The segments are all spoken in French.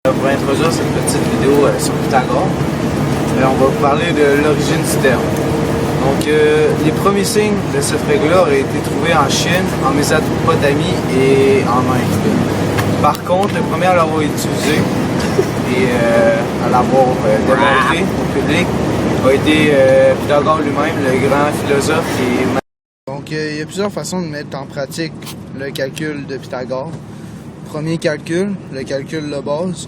Pour introduire cette petite vidéo sur Pythagore, on va vous parler de l'origine du terme. Donc, les premiers signes de cette règle-là auraient été trouvés en Chine, en Mésopotamie et en Inde. Par contre, le premier à l'avoir utilisé et à l'avoir démontré au public a été Pythagore lui-même, le grand philosophe. Donc, il y a plusieurs façons de mettre en pratique le calcul de Pythagore. Premier calcul, le calcul de base.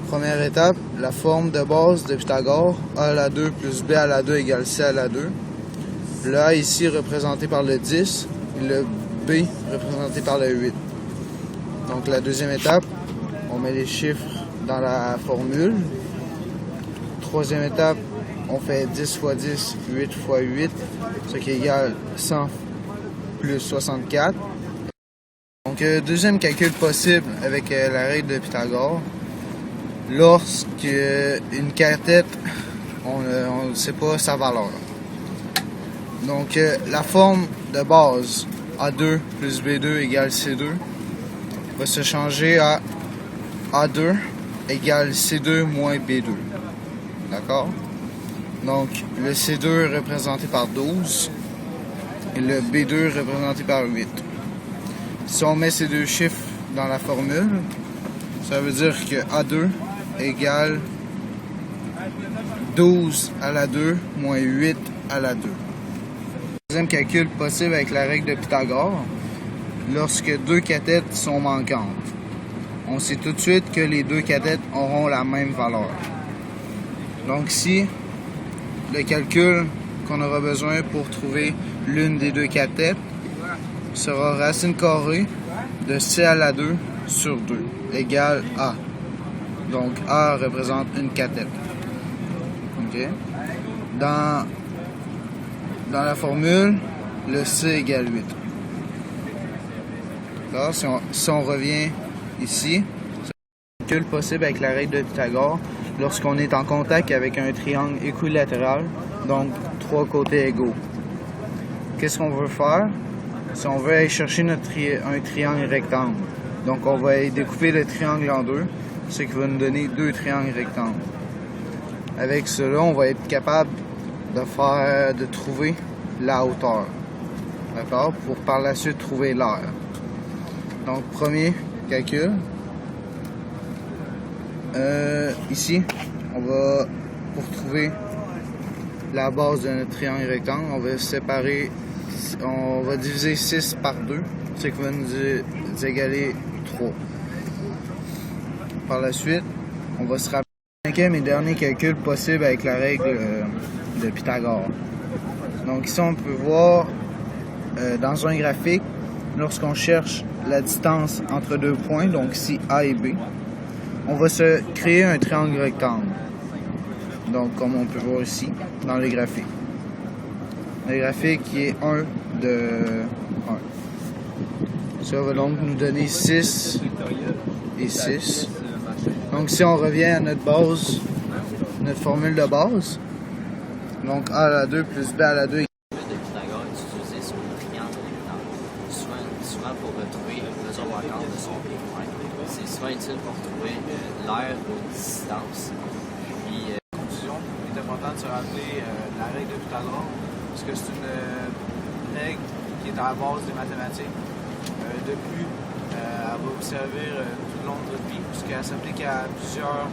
Première étape, la forme de base de Pythagore, a à la 2 plus b à la 2 égale c à la 2. Le a ici représenté par le 10 et le b représenté par le 8. Donc la deuxième étape, on met les chiffres dans la formule. Troisième étape, on fait 10 fois 10, 8 fois 8, ce qui égale 100 plus 64. Donc, deuxième calcul possible avec la règle de Pythagore, lorsque une cathète, on ne sait pas sa valeur. Donc, la forme de base A2 plus B2 égale C2 va se changer à A2 égale C2 moins B2. D'accord? Donc, le C2 est représenté par 12 et le B2 est représenté par 8. Si on met ces deux chiffres dans la formule, ça veut dire que A2 égale 12 à la 2 moins 8 à la 2. Deuxième calcul possible avec la règle de Pythagore, lorsque deux cathètes sont manquantes. On sait tout de suite que les deux cathètes auront la même valeur. Donc si le calcul qu'on aura besoin pour trouver l'une des deux cathètes sera racine carrée de c à la 2 sur 2 égale a. Donc a représente une cathète. Okay. Dans la formule, le c égale 8. Alors, si on revient ici, c'est un calcul possible avec la règle de Pythagore lorsqu'on est en contact avec un triangle équilatéral, donc trois côtés égaux. Qu'est-ce qu'on veut faire? Si on veut aller chercher un triangle rectangle, donc on va aller découper le triangle en deux, ce qui va nous donner deux triangles rectangles. Avec cela, on va être capable de trouver la hauteur, d'accord, pour par la suite trouver l'aire. Donc premier calcul, ici, pour trouver la base de notre triangle rectangle, on va diviser 6 par 2, ce qui va nous égaler 3. Par la suite, on va se rappeler le cinquième et dernier calcul possible avec la règle de Pythagore. Donc ici, on peut voir dans un graphique, lorsqu'on cherche la distance entre deux points, donc ici A et B, on va se créer un triangle rectangle. Donc comme on peut voir ici, dans les graphiques. Le graphique qui est 1 de 1. Ça va donc nous donner 6 et 6. Donc si on revient à notre base, notre formule de base, donc A à la 2 plus B à la 2. De Pythagore est utilisé sur le triangle rectangle, souvent pour retrouver une mesure manquante de son périmètre. C'est souvent utile pour trouver l'aire ou une distance. Puis, Conclusion, il est important de se rappeler la règle de Pythagore, parce que c'est une règle qui est à la base des mathématiques. De plus, elle va vous servir tout le long de votre vie, puisqu'elle s'applique à plusieurs